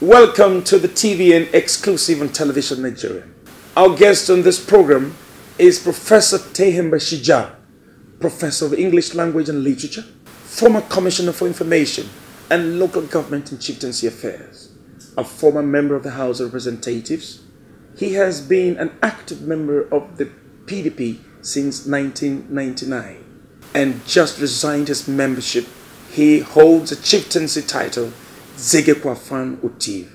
Welcome to the TVN exclusive on television Nigeria. Our guest on this program is Professor Terhemba Shija, Professor of English Language and Literature, former Commissioner for Information and Local Government and Chieftaincy Affairs, a former member of the House of Representatives. He has been an active member of the PDP since 1999 and just resigned his membership. He holds a chieftaincy title, Zegekwafan Utiv.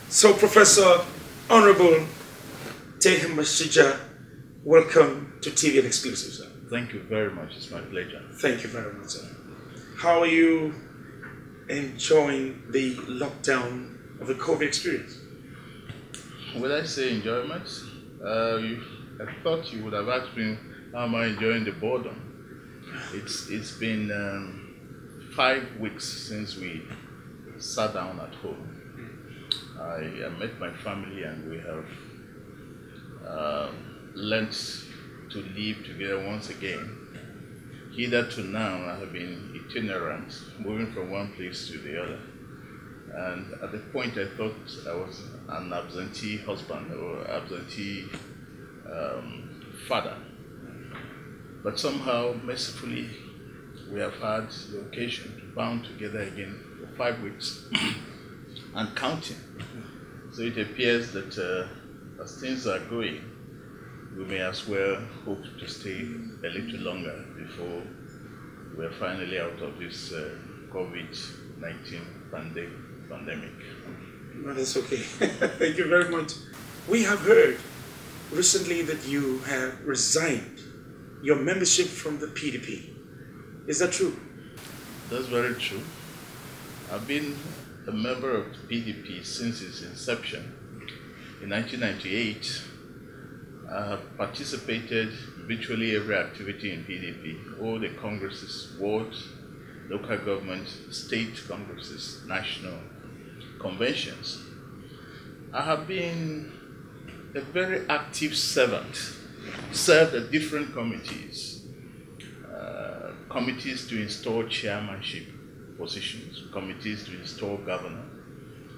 So, Professor Honorable Terhemba Shija, welcome to TVN Exclusive, sir. Thank you very much. It's my pleasure. Thank you very much, sir. How are you enjoying the lockdown of the COVID experience? When I say enjoyment, I thought you would have asked me how am I enjoying the boredom. It's been 5 weeks since we sat down at home. I met my family and we have learnt to live together once again. Hitherto now I have been itinerant, moving from one place to the other. And at the point I thought I was an absentee husband or absentee father. But somehow, mercifully, we have had the occasion to bound together again for 5 weeks and counting. So it appears that as things are going, we may as well hope to stay a little longer before we are finally out of this COVID-19 pandemic. No, that's okay. Thank you very much. We have heard recently that you have resigned your membership from the PDP. Is that true? That's very true. I've been a member of the PDP since its inception. In 1998, I have participated in virtually every activity in PDP, all the congresses, ward, local government, state congresses, national conventions. I have been a very active servant, served at different committees, committees to install chairmanship positions, committees to install governor.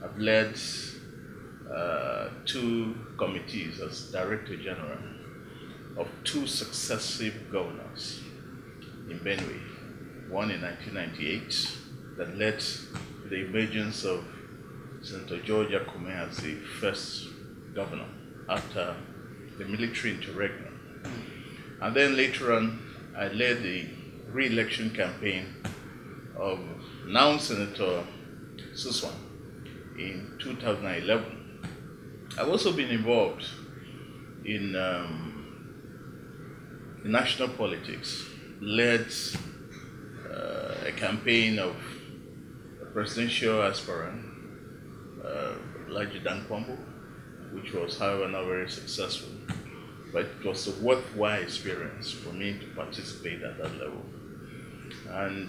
I've led 2 committees as Director General of 2 successive governors in Benue. One in 1998 that led to the emergence of Senator George Akume as the first governor after the military interregnum. And then later on, I led the re-election campaign of now Senator Suswan in 2011. I've also been involved in national politics, led a campaign of a presidential aspirant, Lajidan Kwambo, which was, however, not very successful. But it was a worthwhile experience for me to participate at that level. And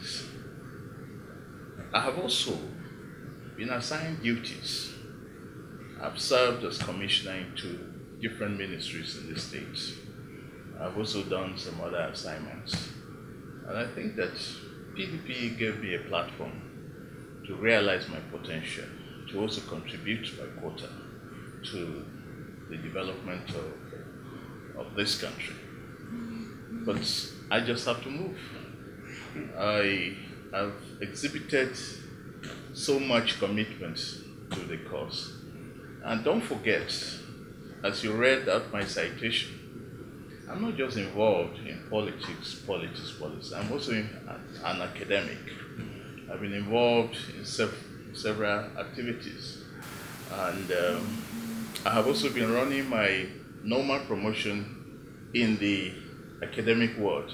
I have also been assigned duties. I've served as commissioner in 2 different ministries in the States. I've also done some other assignments. And I think that PDP gave me a platform to realize my potential, to also contribute my quota to the development of this country. But I just have to move. I have exhibited so much commitment to the cause. And don't forget, as you read out my citation, I'm not just involved in politics. I'm also an academic. I've been involved in several activities. And I have also been running my normal promotion in the academic world.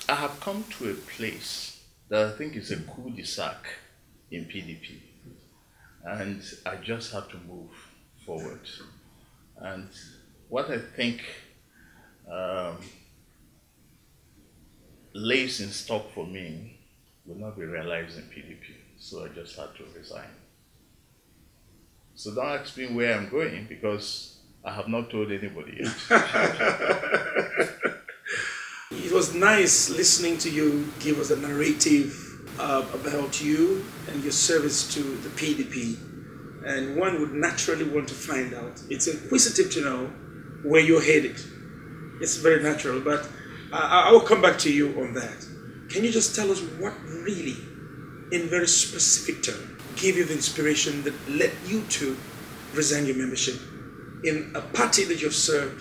I have come to a place that I think is a cul-de-sac in PDP. And I just have to move forward. And what I think lays in stock for me will not be realized in PDP. So I just had to resign. So don't ask me where I'm going because I have not told anybody yet. It was nice listening to you give us a narrative about you and your service to the PDP, and one would naturally want to find out. It's inquisitive to know where you're headed. It's very natural, but I will come back to you on that. Can you just tell us what really, in very specific terms, gave you the inspiration that led you to resign your membership in a party that you've served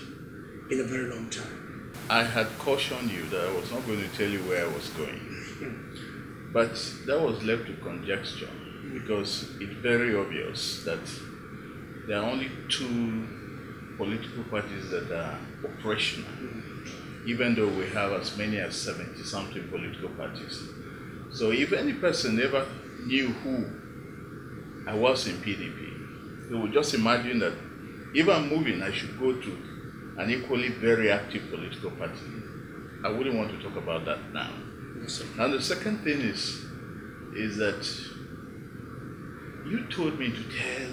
in a very long time? I had cautioned you that I was not going to tell you where I was going. But that was left to conjecture, because it's very obvious that there are only two political parties that are operational, even though we have as many as 70-something political parties. So if any person ever knew who I was in PDP, they would just imagine that if I'm moving, I should go to an equally very active political party. I wouldn't want to talk about that now. Yes, Now the second thing is that you told me to tell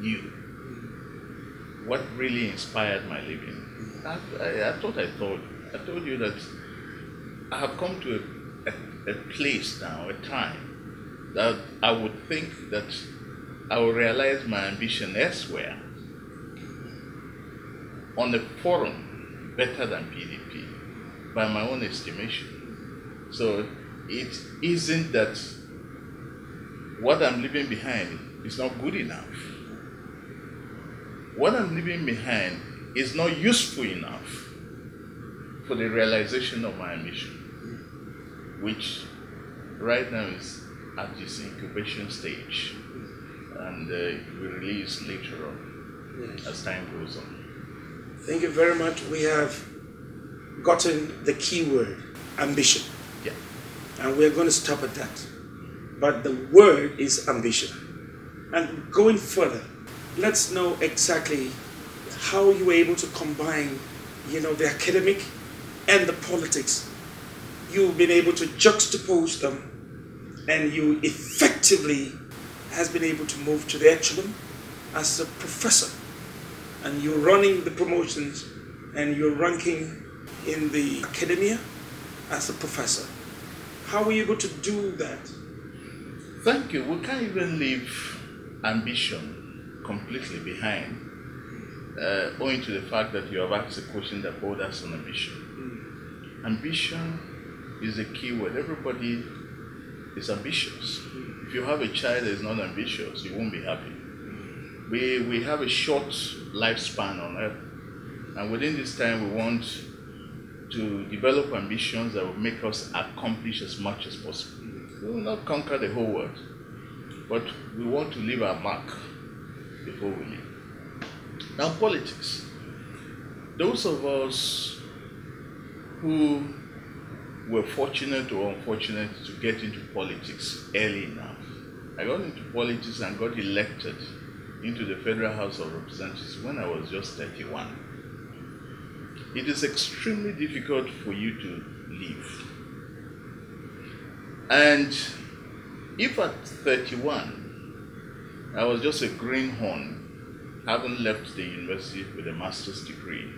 you what really inspired my living. I thought I told you that I have come to a place now, a time, that I would think that I will realize my ambition elsewhere on a forum better than PDP, by my own estimation. So it isn't that what I'm leaving behind is not good enough. What I'm leaving behind is not useful enough for the realization of my ambition, which right now is at this incubation stage, and will release later on, yes, as time goes on. Thank you very much. We have gotten the key word, ambition. Yeah. And we're going to stop at that. But the word is ambition. And going further, let's know exactly how you were able to combine, the academic and the politics. You've been able to juxtapose them, and you effectively has been able to move to the echelon as a professor. And you're running the promotions, and you're ranking in the academia as a professor. How were you able to do that? Thank you. We can't even leave ambition completely behind, owing to the fact that you have asked a question that borders on ambition. Ambition is a key word. Everybody is ambitious. If you have a child that is not ambitious, you won't be happy. We have a short lifespan on earth, and within this time we want to develop ambitions that will make us accomplish as much as possible. We will not conquer the whole world, but we want to leave our mark before we leave. Now, politics. Those of us who were fortunate or unfortunate to get into politics early enough. I got into politics and got elected into the Federal House of Representatives when I was just 31. It is extremely difficult for you to leave. And if at 31, I was just a greenhorn, having left the university with a master's degree,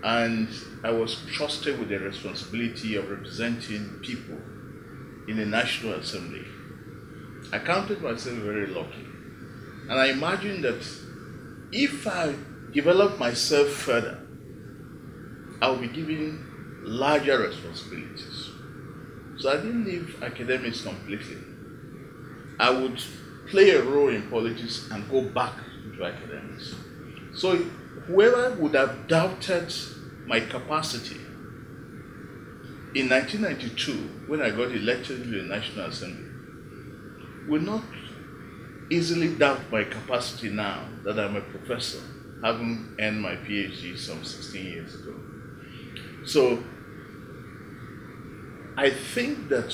and I was trusted with the responsibility of representing people in the National Assembly, I counted myself very lucky. And I imagined that if I develop myself further, I'll be given larger responsibilities. So I didn't leave academics completely. I would play a role in politics and go back into academics. So whoever would have doubted my capacity in 1992, when I got elected to the National Assembly, will not easily doubt my capacity now that I'm a professor, having earned my PhD some 16 years ago. So I think that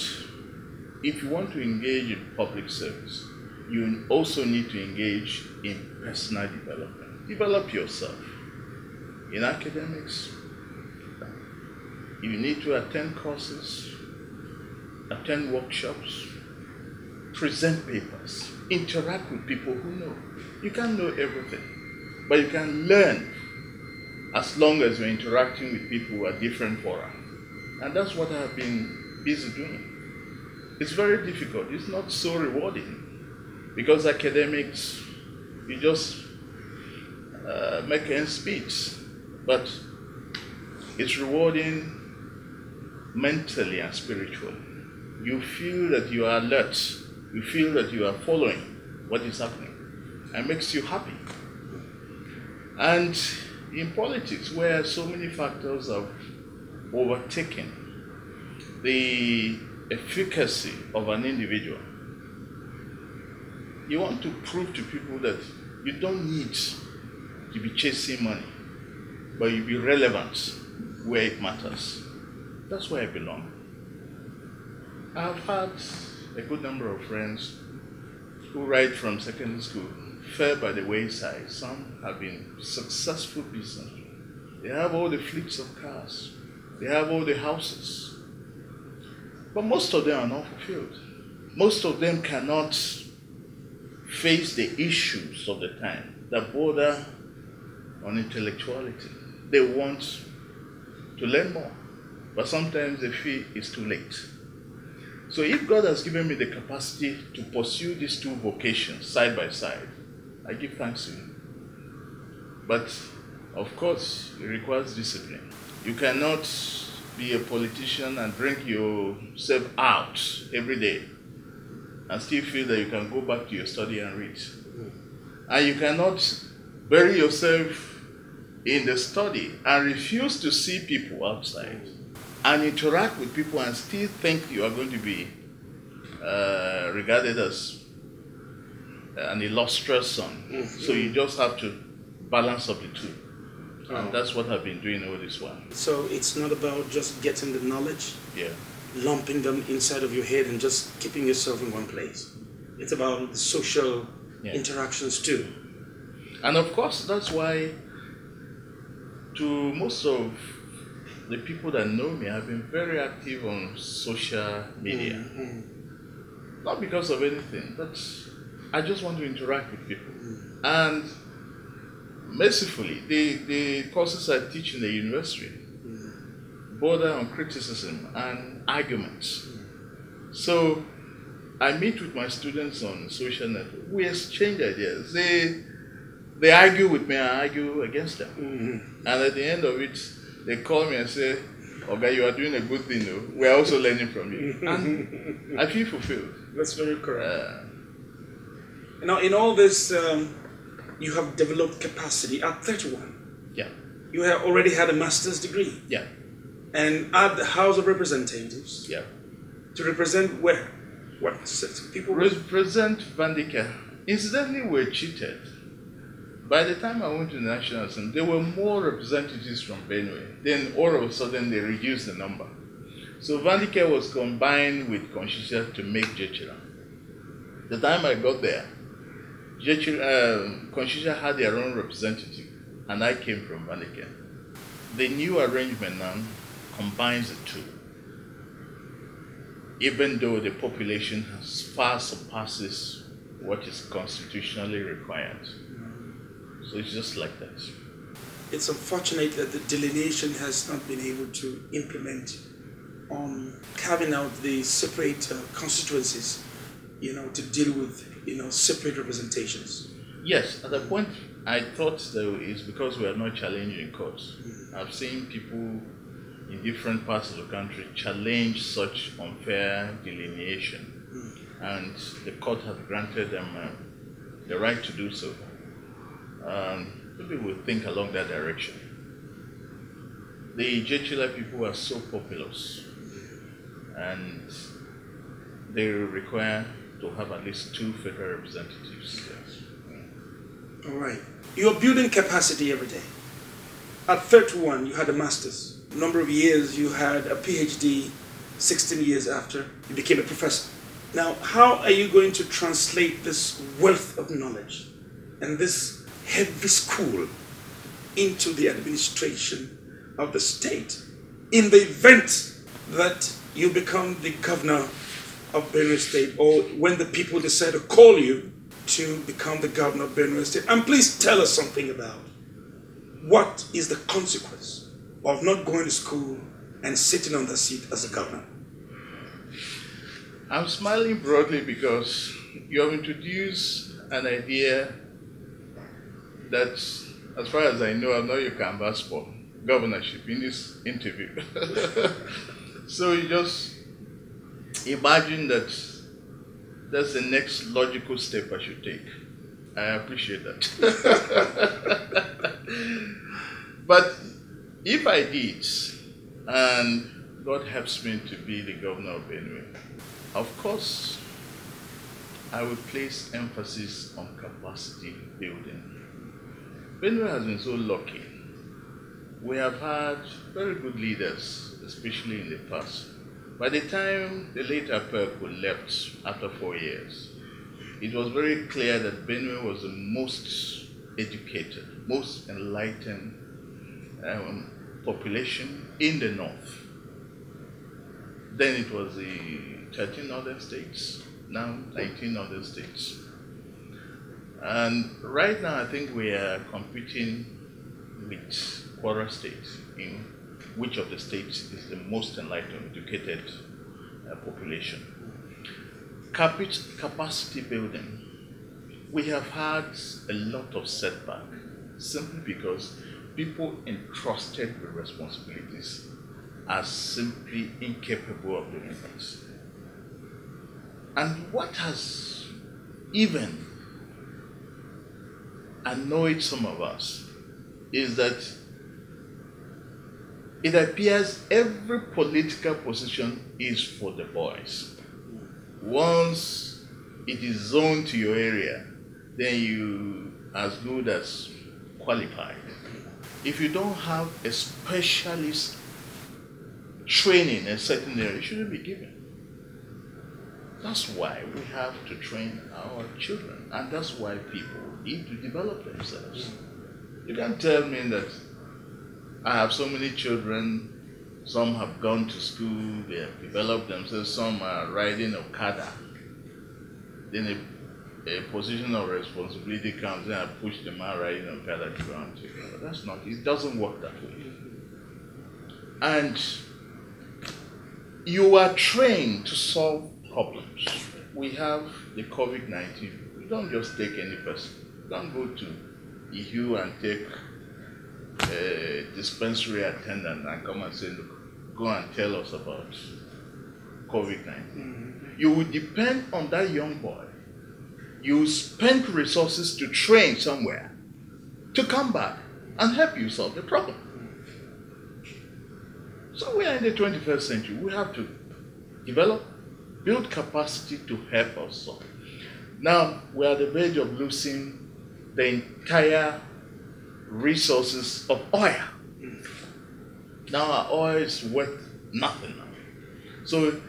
if you want to engage in public service, you also need to engage in personal development. Develop yourself. In academics, you need to attend courses, attend workshops, present papers, interact with people who know. You can't know everything, but you can learn as long as you're interacting with people who are different fora. And that's what I've been busy doing. it's very difficult. It's not so rewarding because academics, you just make ends meet. But it's rewarding mentally and spiritually. You feel that you are alert. You feel that you are following what is happening. And makes you happy. And in politics, where so many factors have overtaken the efficacy of an individual, you want to prove to people that you don't need to be chasing money, but you be relevant where it matters. That's where I belong. I've had a good number of friends who right from secondary school fell by the wayside. Some have been successful businessmen. They have all the fleets of cars. They have all the houses. But most of them are not fulfilled. Most of them cannot face the issues of the time that border on intellectuality. They want to learn more, but sometimes they feel it's too late. So if God has given me the capacity to pursue these two vocations side by side, I give thanks to Him. But of course, it requires discipline. You cannot be a politician and drink yourself out every day and still feel that you can go back to your study and read. And you cannot bury yourself in the study and refuse to see people outside and interact with people and still think you are going to be regarded as an illustrious son. So you just have to balance up the two. And that's what I've been doing all this while. So it's not about just getting the knowledge, Yeah. lumping them inside of your head and just keeping yourself in one place. It's about the social interactions too. And of course, that's why to most of the people that know me, I've been very active on social media. Not because of anything, but I just want to interact with people. And mercifully, the courses I teach in the university border on criticism and arguments. So I meet with my students on social network. We exchange ideas. They argue with me, I argue against them. And at the end of it, they call me and say, "Okay, you are doing a good thing, though. We are also learning from you." And I feel fulfilled. That's very correct. Now, in all this, you have developed capacity at 31. Yeah. You have already had a master's degree. Yeah. And at the House of Representatives. Yeah. To represent where? What people? Represent Vandika. Incidentally, we were cheated. By the time I went to the National Assembly, there were more representatives from Benue. Then all of a sudden, they reduced the number. So Vandika was combined with Shija to make Jechira. The time I got there, Shija had their own representative, and I came from Vandika. The new arrangement now combines the two, even though the population has far surpasses what is constitutionally required. So it's just like that. It's unfortunate that the delineation has not been able to implement on carving out the separate constituencies, to deal with, separate representations. Yes, at the point I thought though is because we are not challenging courts. I've seen people in different parts of the country challenge such unfair delineation, and the court has granted them the right to do so. People will think along that direction. The Jechila people are so populous, and they require to have at least 2 federal representatives. Yes. All right. You are building capacity every day. At 31, you had a master's. A number of years, you had a PhD. 16 years after, you became a professor. Now, how are you going to translate this wealth of knowledge and this heavy school into the administration of the state in the event that you become the governor of Benue State, or when the people decide to call you to become the governor of Benue State? And please tell us something about what is the consequence of not going to school and sitting on the seat as a governor. I'm smiling broadly because you have introduced an idea that, as far as I know, I'm not your canvas for governorship in this interview. So you just imagine that that's the next logical step I should take. I appreciate that. But if I did, and God helps me to be the governor of Benue, of course, I will place emphasis on capacity building. Benue has been so lucky. We have had very good leaders, especially in the past. By the time the late Aperko left after 4 years, it was very clear that Benue was the most educated, most enlightened population in the north. Then it was the 13 other states, now 19 other states. And right now I think we are competing with Kwara State in which of the states is the most enlightened, educated population. Capacity building. We have had a lot of setback simply because people entrusted with responsibilities are simply incapable of doing things. And what has even annoyed some of us is that it appears every political position is for the boys. Once it is zoned to your area, then you as good as qualified. If you don't have a specialist training in a certain area, it shouldn't be given. That's why we have to train our children, and that's why people need to develop themselves. You can't tell me that I have so many children, some have gone to school, they have developed themselves, some are riding Okada. Then a position of responsibility comes in and push them out riding Okada to go and take over. That's not, it doesn't work that way. And you are trained to solve problems. We have the COVID-19. We don't just take any person. You don't go to EU and take a dispensary attendant and come and say, look, go and tell us about COVID-19. You will depend on that young boy. You spend resources to train somewhere to come back and help you solve the problem. So we are in the 21st century. We have to develop, build capacity to help us solve. Now, we are at the verge of losing the entire resources of oil. Now our oil is worth nothing now. So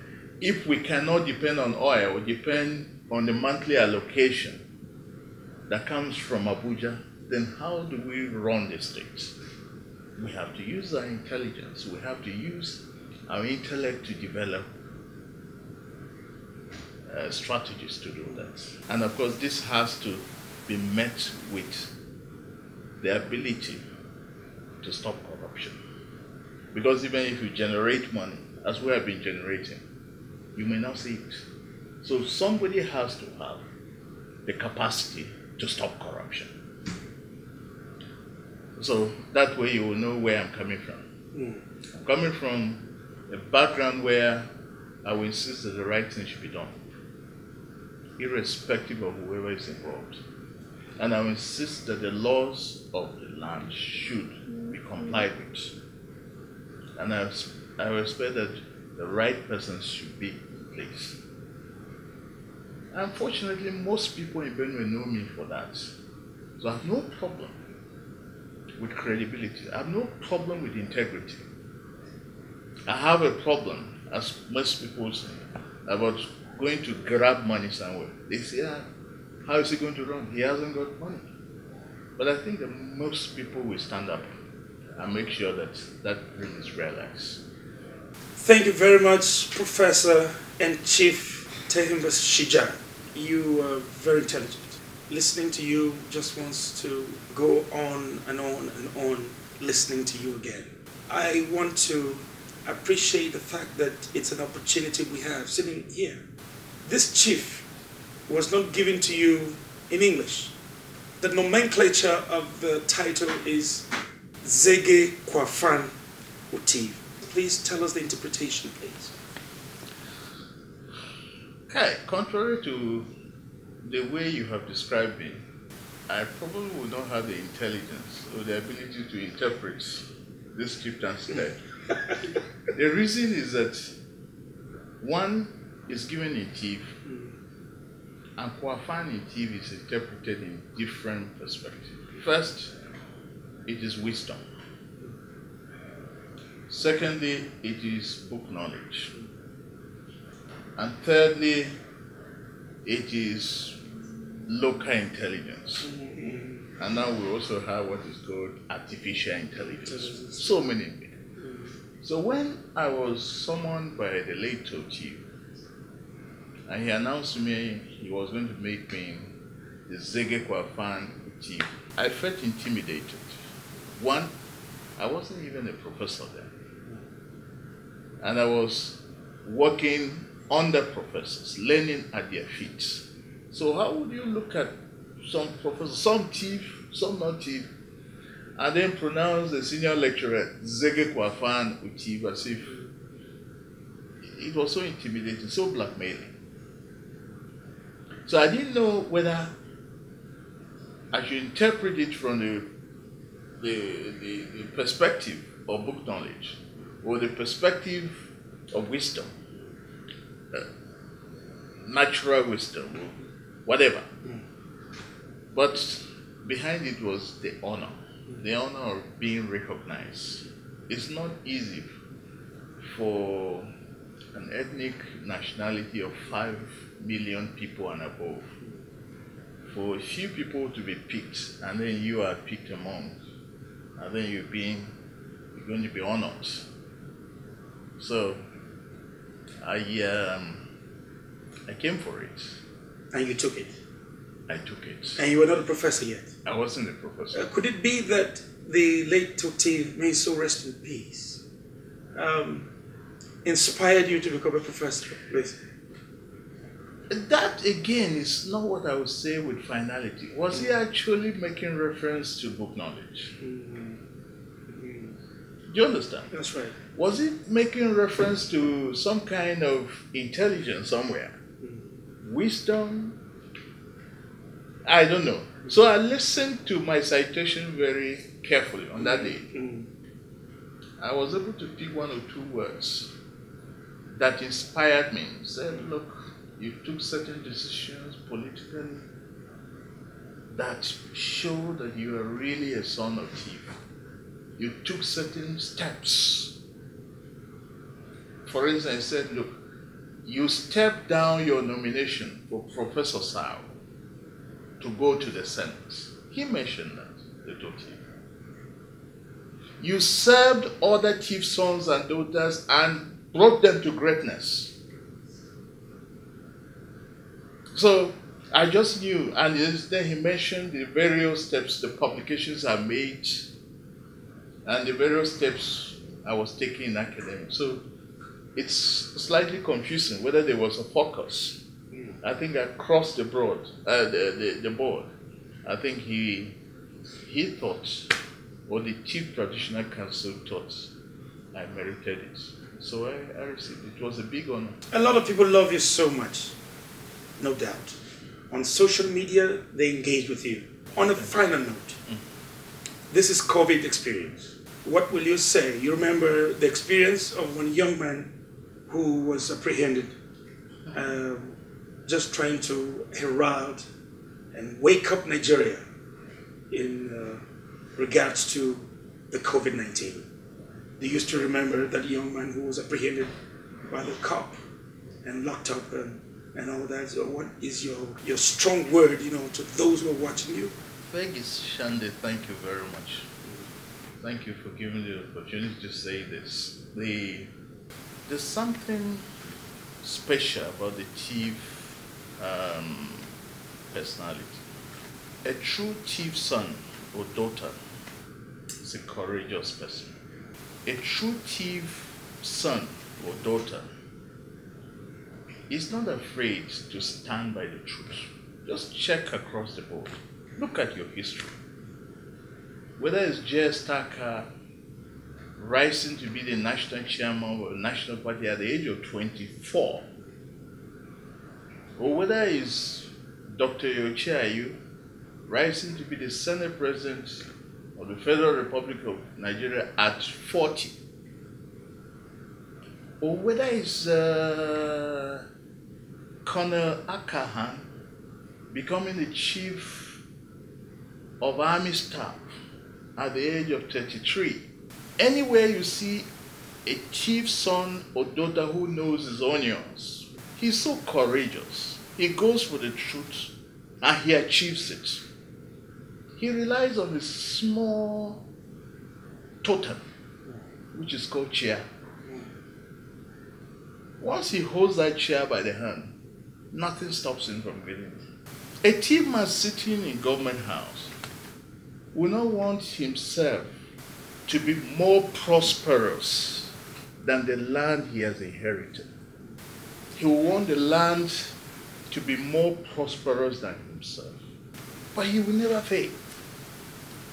if we cannot depend on oil, we depend on the monthly allocation that comes from Abuja, then how do we run the states? We have to use our intelligence. We have to use our intellect to develop strategies to do that. And of course, this has to be met with the ability to stop corruption. Because even if you generate money, as we have been generating, you may not see it. So somebody has to have the capacity to stop corruption. So that way you will know where I'm coming from. I'm coming from a background where I will insist that the right thing should be done, irrespective of whoever is involved. And I will insist that the laws of the land should be complied with. And I expect that the right persons should be in place. Unfortunately, most people in Benue know me for that. So I have no problem with credibility. I have no problem with integrity. I have a problem, as most people say, about going to grab money somewhere. They say, how is he going to run? He hasn't got money. But I think that most people will stand up and make sure that that dream is realized. Thank you very much, Professor and Chief Terhemba Shija. You are very intelligent. Listening to you just wants to go on and on and on listening to you again. I want to appreciate the fact that it's an opportunity we have sitting here. This chief was not given to you in English. The nomenclature of the title is Zege Kwafan Utiv. Please tell us the interpretation, please. Okay, contrary to the way you have described me, I probably would not have the intelligence or the ability to interpret this chieftain's name. The reason is that one is given in Tiv, and Kwafan in Tiv is interpreted in different perspectives. First, it is wisdom. Secondly, it is book knowledge. And thirdly, it is local intelligence. And now we also have what is called artificial intelligence. So many. So when I was summoned by the late chief, and he announced to me he was going to make me the Zege Kwafan chief, I felt intimidated. One, I wasn't even a professor then. And I was working under professors, learning at their feet. So how would you look at some professors, some chief, some not chief, and then pronounce the senior lecturer Zege Kwafan Uchief as if it was so intimidating, so blackmailing. So I didn't know whether I should interpret it from the perspective of book knowledge or the perspective of wisdom, natural wisdom, or whatever. But behind it was the honor of being recognized. It's not easy for an ethnic nationality of 5 million people and above, for a few people to be picked, and then you are picked among, and then you're going to be honored. So I came for it. And you took it? I took it. And you were not a professor yet? I wasn't a professor. Could it be that the late Toti, may so rest in peace, inspired you to become a professor? Please. That again is not what I would say with finality. Was he actually making reference to book knowledge? Do you understand? That's right. Was he making reference to some kind of intelligence somewhere? Wisdom? I don't know. So I listened to my citation very carefully on that day. I was able to pick 1 or 2 words that inspired me. Said, look, you took certain decisions politically that show that you are really a son of chief. You took certain steps. For instance, I said, look, you stepped down your nomination for Professor Sao to go to the Senate. He mentioned that, the chief. You served other chief sons and daughters and brought them to greatness. So I just knew, and then he mentioned the various steps the publications are made and the various steps I was taking in academics. So it's slightly confusing whether there was a focus. I think I crossed the board. I think he thought, or the Chief Traditional Council thought I merited it. So I received it. It was a big honor. A lot of people love you so much, no doubt. On social media, they engage with you. On a final note, this is COVID experience. What will you say? You remember the experience of one young man who was apprehended, just trying to herald and wake up Nigeria in regards to the COVID-19. Do you still remember that young man who was apprehended by the cop and locked up and all that? So what is your strong word, to those who are watching you? Vegas Shande, thank you very much. Thank you for giving me the opportunity to say this. There's something special about the chief personality. A true chief son or daughter is a courageous person. A true chief son or daughter is not afraid to stand by the truth, just check across the board. Look at your history. Whether it's J.S. Tucker rising to be the national chairman of the National Party at the age of 24, or whether it's Dr. Yochi Ayu rising to be the Senate President of the Federal Republic of Nigeria at 40, or whether it's Colonel Akahan becoming the Chief of Army Staff at the age of 33. Anywhere you see a chief's son or daughter who knows his onions, he's so courageous. He goes for the truth and he achieves it. He relies on his small totem, which is called chair. Once he holds that chair by the hand, nothing stops him from getting it. A chief man sitting in government house will not want himself to be more prosperous than the land he has inherited. He will want the land to be more prosperous than himself. But he will never fail.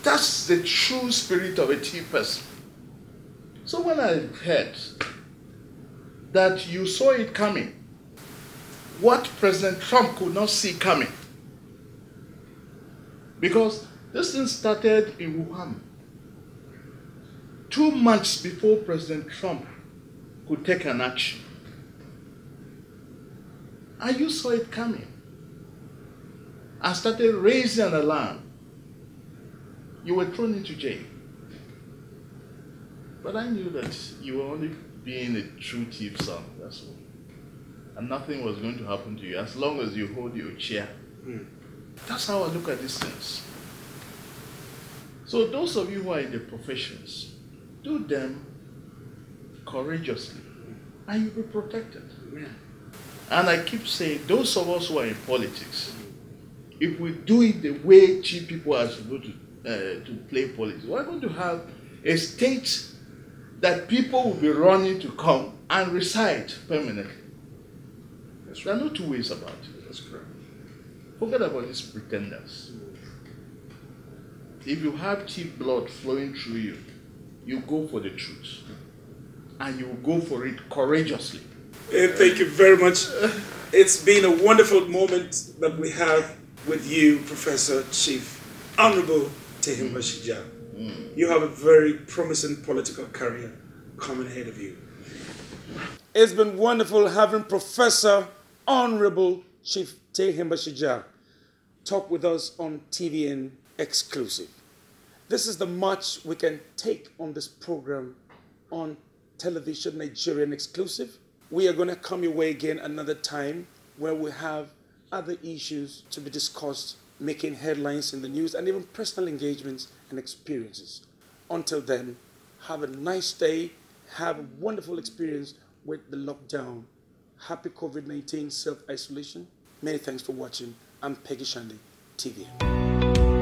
That's the true spirit of a chief person. So when I heard that you saw it coming, what President Trump could not see coming, because this thing started in Wuhan 2 months before President Trump could take an action. And you saw it coming and started raising an alarm. You were thrown into jail. But I knew that you were only being a true chief's son, that's all. And nothing was going to happen to you as long as you hold your chair. That's how I look at these things. So those of you who are in the professions, do them courageously and you'll be protected. Yeah. And I keep saying, those of us who are in politics, if we do it the way chief people are supposed to play politics, we're going to have a state that people will be running to come and reside permanently. There are no two ways about it. That's correct. Forget about these pretenders. If you have chief blood flowing through you, you go for the truth. And you go for it courageously. Thank you very much. It's been a wonderful moment that we have with you, Professor Chief Honorable Terhemba Shija. You have a very promising political career coming ahead of you. It's been wonderful having Professor Honorable Chief Terhemba Shija talk with us on TVN Exclusive. This is the much we can take on this program on television Nigerian Exclusive. We are going to come your way again another time where we have other issues to be discussed, making headlines in the news and even personal engagements and experiences. Until then, have a nice day, have a wonderful experience with the lockdown. Happy COVID-19 self-isolation. Many thanks for watching. I'm Peggy Shandy, TVN.